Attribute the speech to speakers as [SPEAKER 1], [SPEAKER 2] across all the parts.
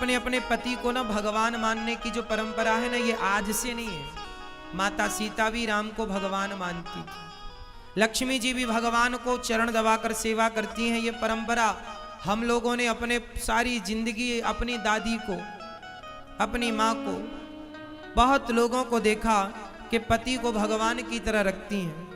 [SPEAKER 1] अपने अपने पति को ना भगवान मानने की जो परंपरा है ना, ये आज से नहीं है। माता सीता भी राम को भगवान मानती थी, लक्ष्मी जी भी भगवान को चरण दबाकर सेवा करती हैं। ये परंपरा हम लोगों ने अपने सारी जिंदगी अपनी दादी को, अपनी माँ को, बहुत लोगों को देखा कि पति को भगवान की तरह रखती हैं,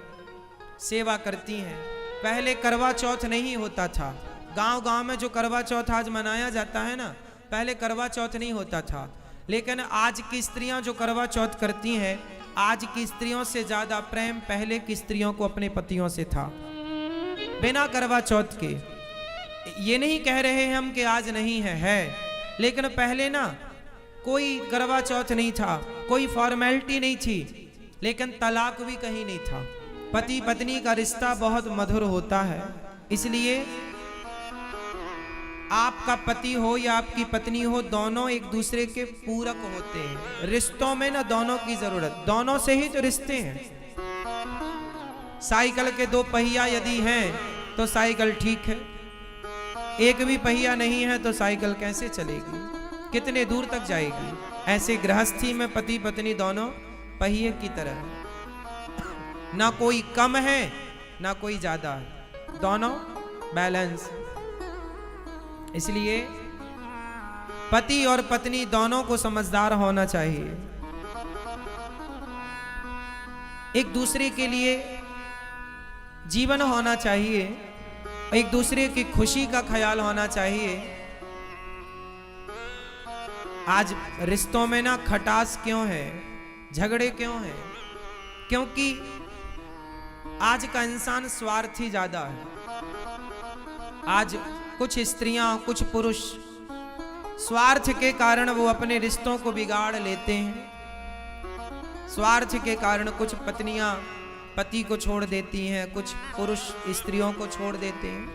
[SPEAKER 1] सेवा करती हैं। पहले करवा चौथ नहीं होता था, गांव गांव में जो करवा चौथ आज मनाया जाता है ना, पहले करवा चौथ नहीं होता था। लेकिन आज की स्त्रियां जो करवा चौथ करती हैं, आज की स्त्रियों से ज्यादा प्रेम पहले की स्त्रियों को अपने पतियों से था, बिना करवा चौथ के। ये नहीं कह रहे हैं हम कि आज नहीं है, लेकिन पहले ना कोई करवा चौथ नहीं था, कोई फॉर्मेलिटी नहीं थी, लेकिन तलाक भी कहीं नहीं था। पति पत्नी का रिश्ता बहुत मधुर होता है, इसलिए आपका पति हो या आपकी पत्नी हो, दोनों एक दूसरे के पूरक होते हैं। रिश्तों में ना दोनों की जरूरत, दोनों से ही तो रिश्ते हैं। साइकिल के दो पहिया यदि हैं तो साइकिल ठीक है, एक भी पहिया नहीं है तो साइकिल कैसे चलेगी, कितने दूर तक जाएगी। ऐसे गृहस्थी में पति पत्नी दोनों पहिए की तरह है, ना कोई कम है ना कोई ज्यादा है, दोनों बैलेंस। इसलिए पति और पत्नी दोनों को समझदार होना चाहिए, एक दूसरे के लिए जीवन होना चाहिए, एक दूसरे की खुशी का ख्याल होना चाहिए। आज रिश्तों में ना खटास क्यों है, झगड़े क्यों हैं? क्योंकि आज का इंसान स्वार्थी ज्यादा है। आज कुछ स्त्रियां, कुछ पुरुष स्वार्थ के कारण वो अपने रिश्तों को बिगाड़ लेते हैं। स्वार्थ के कारण कुछ पत्नियां पति को छोड़ देती हैं, कुछ पुरुष स्त्रियों को छोड़ देते हैं।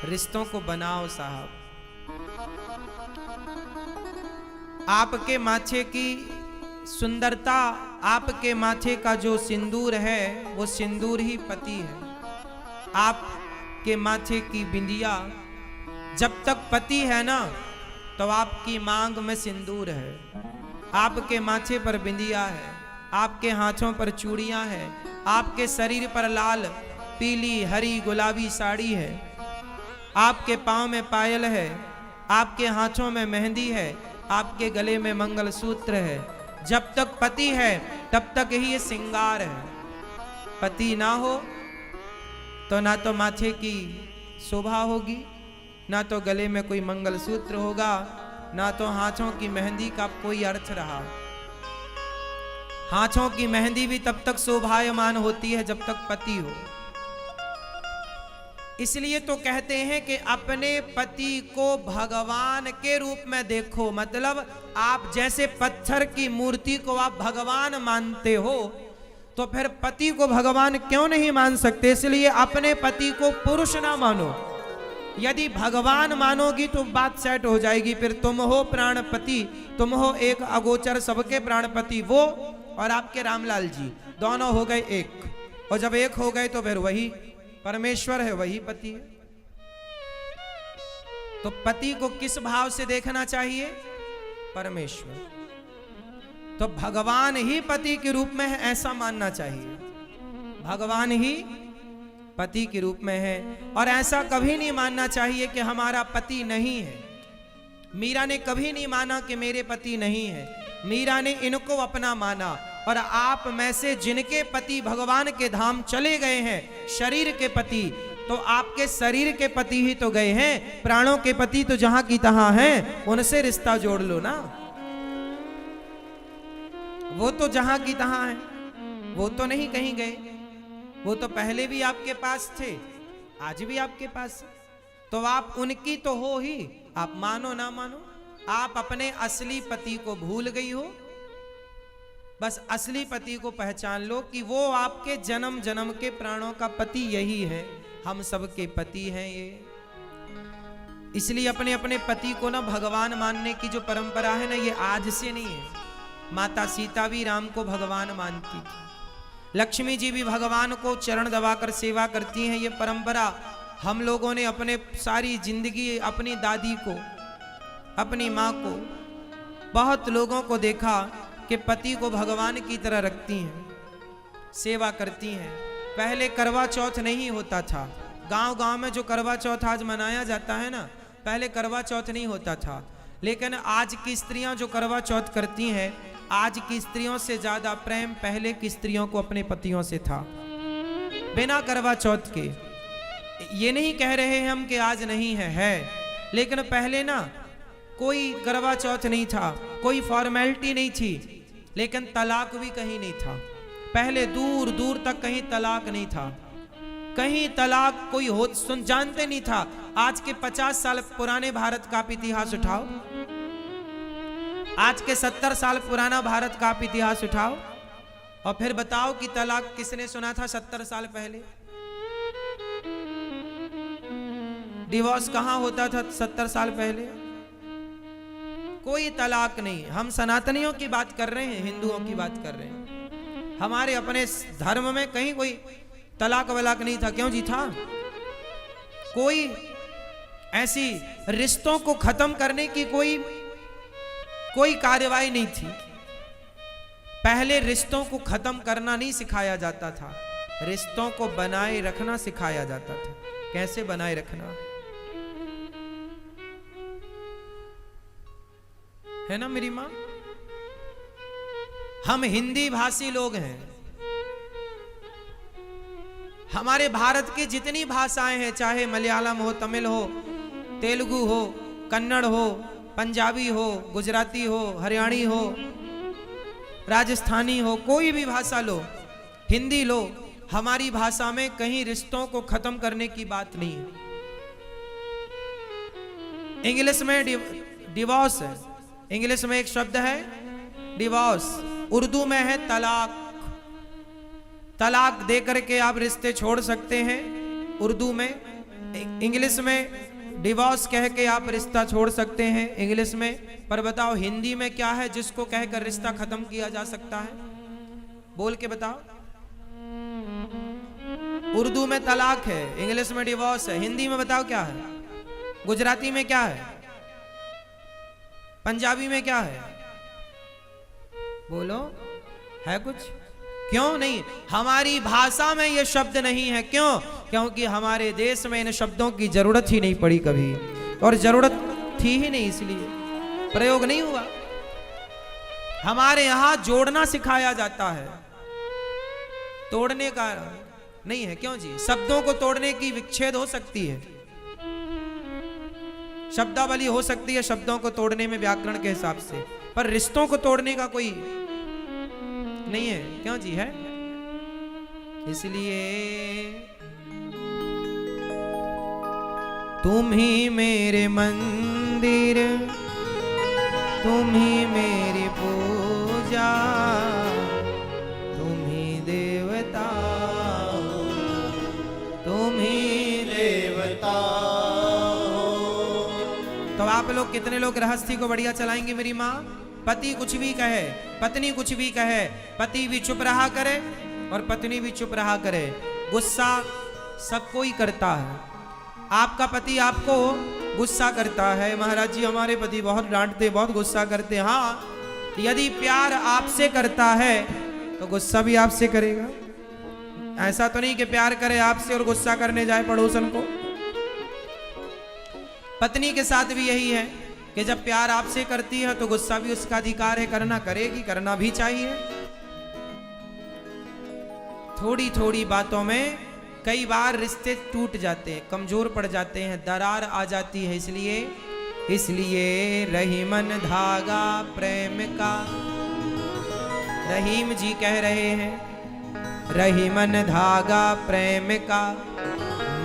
[SPEAKER 1] रिश्तों को बनाओ साहब। आपके माथे की सुंदरता, आपके माथे का जो सिंदूर है वो सिंदूर ही पति है। आपके माथे की बिंदिया, जब तक पति है ना तो आपकी मांग में सिंदूर है। आपके माथे पर बिंदिया है, आपके हाथों पर चूड़ियां हैं, आपके शरीर पर लाल, पीली, हरी, गुलाबी साड़ी है, आपके पांव में पायल है, आपके हाथों में मेहंदी है, आपके गले में मंगलसूत्र है। जब तक पति है तब तक ही ये श्रृंगार है। पति ना हो तो ना तो माथे की शोभा होगी, ना तो गले में कोई मंगलसूत्र होगा, ना तो हाथों की मेहंदी का कोई अर्थ रहा। हाथों की मेहंदी भी तब तक शोभायमान होती है जब तक पति हो। इसलिए तो कहते हैं कि अपने पति को भगवान के रूप में देखो। मतलब आप जैसे पत्थर की मूर्ति को आप भगवान मानते हो, तो फिर पति को भगवान क्यों नहीं मान सकते? इसलिए अपने पति को पुरुष ना मानो। यदि भगवान मानोगी तो बात सेट हो जाएगी। फिर तुम हो प्राणपति, तुम हो एक अगोचर सबके प्राणपति। वो और आपके रामलाल जी दोनों हो गए एक, और जब एक हो गए तो फिर वही परमेश्वर है, वही पति है। तो पति को किस भाव से देखना चाहिए? परमेश्वर। तो भगवान ही पति के रूप में है ऐसा मानना चाहिए। भगवान ही पति के रूप में है, और ऐसा कभी नहीं मानना चाहिए कि हमारा पति नहीं है। मीरा ने कभी नहीं माना कि मेरे पति नहीं है। मीरा ने इनको अपना माना। और आप में से जिनके पति भगवान के धाम चले गए हैं, शरीर के पति, तो आपके शरीर के पति ही तो गए हैं। प्राणों के पति तो जहां की तहां हैं, उनसे रिश्ता जोड़ लो ना। वो तो जहां की तहां है, वो तो नहीं कहीं गए। वो तो पहले भी आपके पास थे, आज भी आपके पास। तो आप उनकी तो हो ही, आप मानो ना मानो। आप अपने असली पति को भूल गई हो। बस असली पति को पहचान लो कि वो आपके जन्म जन्म के प्राणों का पति यही है। हम सबके पति हैं ये। इसलिए अपने अपने पति को ना भगवान मानने की जो परंपरा है ना, ये आज से नहीं है। माता सीता भी राम को भगवान मानती थी, लक्ष्मी जी भी भगवान को चरण दबाकर सेवा करती हैं। ये परंपरा हम लोगों ने अपने सारी जिंदगी अपनी दादी को, अपनी माँ को, बहुत लोगों को देखा कि पति को भगवान की तरह रखती हैं, सेवा करती हैं। पहले करवा चौथ नहीं होता था। गांव गांव में जो करवा चौथ आज मनाया जाता है ना, पहले करवा चौथ नहीं होता था। लेकिन आज की स्त्रियां जो करवा चौथ करती हैं, आज की स्त्रियों से ज्यादा प्रेम पहले की स्त्रियों को अपने पतियों से था, बिना करवा चौथ के। ये नहीं कह रहे हैं हम कि आज नहीं है। लेकिन पहले ना कोई करवा चौथ नहीं था, कोई फॉर्मेलिटी नहीं थी, लेकिन तलाक भी कहीं नहीं था। पहले दूर दूर तक कहीं तलाक नहीं था, कहीं तलाक कोई हो सुन जानते नहीं था। आज के 50 साल पुराने भारत का आप इतिहास उठाओ, आज के 70 साल पुराना भारत का आप इतिहास उठाओ और फिर बताओ कि तलाक किसने सुना था 70 साल पहले? डिवोर्स कहां होता था 70 साल पहले? कोई तलाक नहीं। हम सनातनियों की बात कर रहे हैं, हिंदुओं की बात कर रहे हैं। हमारे अपने धर्म में कहीं कोई तलाक वलाक नहीं था। क्यों जी था? कोई ऐसी रिश्तों को खत्म करने की कोई कार्यवाही नहीं थी। पहले रिश्तों को खत्म करना नहीं सिखाया जाता था, रिश्तों को बनाए रखना सिखाया जाता था। कैसे बनाए रखना है ना मेरी मां? हम हिंदी भाषी लोग हैं। हमारे भारत की जितनी भाषाएं हैं, चाहे मलयालम हो, तमिल हो, तेलुगु हो, कन्नड़ हो, पंजाबी हो, गुजराती हो, हरियाणी हो, राजस्थानी हो, कोई भी भाषा लो, हिंदी लो, हमारी भाषा में कहीं रिश्तों को खत्म करने की बात नहीं है। इंग्लिश में डिवोर्स है, इंग्लिश में एक शब्द है डिवोर्स, उर्दू में है तलाक। तलाक दे करके आप रिश्ते छोड़ सकते हैं उर्दू में, इंग्लिश में डिवोर्स कह के आप रिश्ता छोड़ सकते हैं इंग्लिश में। पर बताओ हिंदी में क्या है जिसको कहकर रिश्ता खत्म किया जा सकता है? बोल के बताओ। उर्दू में तलाक है, इंग्लिश में डिवोर्स है, हिंदी में बताओ क्या है? गुजराती में क्या है? पंजाबी में क्या है? बोलो, है कुछ? क्यों नहीं? हमारी भाषा में ये शब्द नहीं है। क्यों? क्योंकि हमारे देश में इन शब्दों की जरूरत ही नहीं पड़ी कभी, और जरूरत थी ही नहीं, इसलिए प्रयोग नहीं हुआ। हमारे यहां जोड़ना सिखाया जाता है, तोड़ने का नहीं है। क्यों जी? शब्दों को तोड़ने की विच्छेद हो सकती है, शब्दावली हो सकती है शब्दों को तोड़ने में व्याकरण के हिसाब से, पर रिश्तों को तोड़ने का कोई नहीं है। क्यों जी? है। इसलिए तुम ही मेरे मंदिर, तुम ही मेरी पूजा, तुम ही देवता, तुम ही देवता। तो आप लोग कितने लोग गृहस्थी को बढ़िया चलाएंगे मेरी माँ? पति कुछ भी कहे, पत्नी कुछ भी कहे, पति भी चुप रहा करे और पत्नी भी चुप रहा करे। गुस्सा सब कोई करता है। आपका पति आपको गुस्सा करता है, महाराज जी हमारे पति बहुत डांटते, बहुत गुस्सा करते। हाँ, यदि प्यार आपसे करता है तो गुस्सा भी आपसे करेगा। ऐसा तो नहीं कि प्यार करे आपसे और गुस्सा करने जाए पड़ोसन को। पत्नी के साथ भी यही है कि जब प्यार आपसे करती है तो गुस्सा भी उसका अधिकार है, करना, करेगी, करना भी चाहिए। थोड़ी थोड़ी बातों में कई बार रिश्ते टूट जाते हैं, कमजोर पड़ जाते हैं, दरार आ जाती है। इसलिए रहीमन धागा प्रेम का, रहीम जी कह रहे हैं, रहीमन धागा प्रेम का,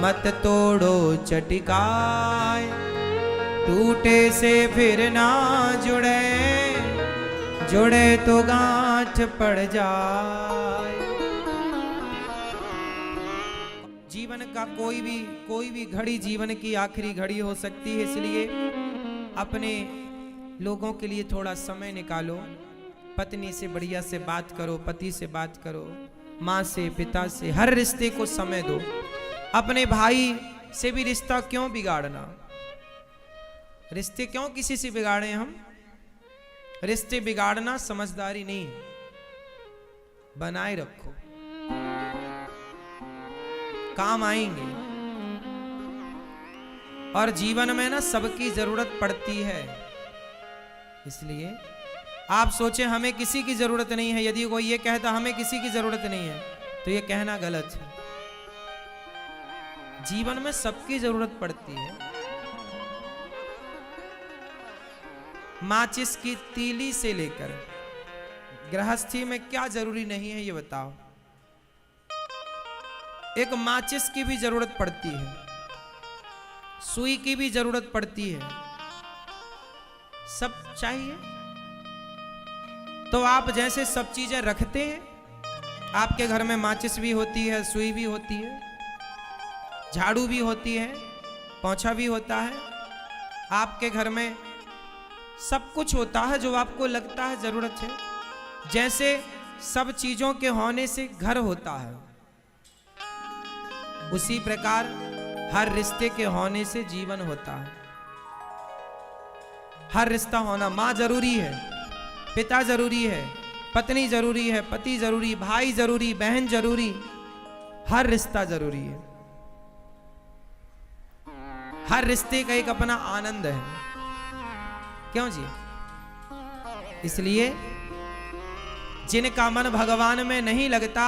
[SPEAKER 1] मत तोड़ो चटिकाए, टूटे से फिर ना जुड़े, जुड़े तो गांठ पड़ जाए। जीवन का कोई भी घड़ी जीवन की आखिरी घड़ी हो सकती है। इसलिए अपने लोगों के लिए थोड़ा समय निकालो, पत्नी से बढ़िया से बात करो, पति से बात करो, माँ से, पिता से, हर रिश्ते को समय दो। अपने भाई से भी रिश्ता क्यों बिगाड़ना? रिश्ते क्यों किसी से बिगाड़े हम? रिश्ते बिगाड़ना समझदारी नहीं है, बनाए रखो, काम आएंगे। और जीवन में ना सबकी जरूरत पड़ती है, इसलिए आप सोचे हमें किसी की जरूरत नहीं है, यदि कोई ये कहता हमें किसी की जरूरत नहीं है तो ये कहना गलत है। जीवन में सबकी जरूरत पड़ती है। माचिस की तीली से लेकर गृहस्थी में क्या जरूरी नहीं है ये बताओ। एक माचिस की भी जरूरत पड़ती है, सुई की भी जरूरत पड़ती है, सब चाहिए। तो आप जैसे सब चीजें रखते हैं, आपके घर में माचिस भी होती है, सुई भी होती है, झाड़ू भी होती है, पोंछा भी होता है, आपके घर में सब कुछ होता है जो आपको लगता है जरूरत है। जैसे सब चीजों के होने से घर होता है, उसी प्रकार हर रिश्ते के होने से जीवन होता है। हर रिश्ता होना, मां जरूरी है, पिता जरूरी है, पत्नी जरूरी है, पति जरूरी, भाई जरूरी, बहन जरूरी, हर रिश्ता जरूरी है। हर रिश्ते का एक अपना आनंद है, क्यों जी? इसलिए जिनका मन भगवान में नहीं लगता,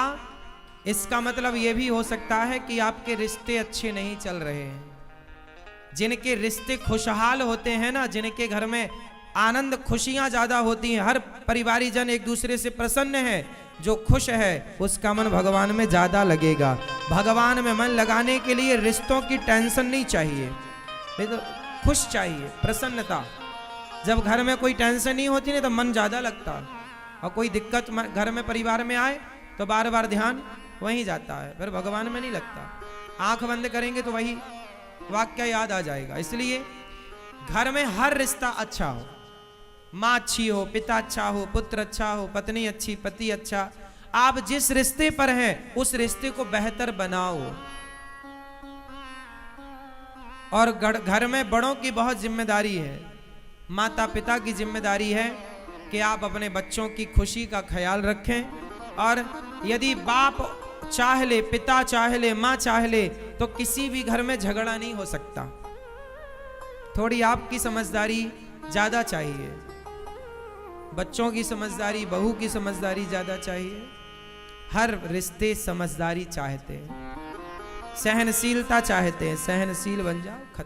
[SPEAKER 1] इसका मतलब यह भी हो सकता है कि आपके रिश्ते अच्छे नहीं चल रहे हैं। जिनके रिश्ते खुशहाल होते हैं ना, जिनके घर में आनंद खुशियां ज्यादा होती हैं, हर परिवारी जन एक दूसरे से प्रसन्न है, जो खुश है उसका मन भगवान में ज्यादा लगेगा। भगवान में मन लगाने के लिए रिश्तों की टेंशन नहीं चाहिए, तो खुश चाहिए, प्रसन्नता। जब घर में कोई टेंशन नहीं होती ना तो मन ज्यादा लगता, और कोई दिक्कत घर में परिवार में आए तो बार बार ध्यान वहीं जाता है, फिर भगवान में नहीं लगता। आंख बंद करेंगे तो वही वाक्य याद आ जाएगा। इसलिए घर में हर रिश्ता अच्छा हो, माँ अच्छी हो, पिता अच्छा हो, पुत्र अच्छा हो, पत्नी अच्छी, पति अच्छा। आप जिस रिश्ते पर हैं उस रिश्ते को बेहतर बनाओ। और घर में बड़ों की बहुत जिम्मेदारी है, माता पिता की जिम्मेदारी है कि आप अपने बच्चों की खुशी का ख्याल रखें। और यदि बाप चाह ले, पिता चाह ले, माँ चाह ले, तो किसी भी घर में झगड़ा नहीं हो सकता। थोड़ी आपकी समझदारी ज्यादा चाहिए, बच्चों की समझदारी, बहू की समझदारी ज्यादा चाहिए। हर रिश्ते समझदारी चाहते हैं, सहनशीलता चाहते हैं, सहनशील बन जाओ, खत्म।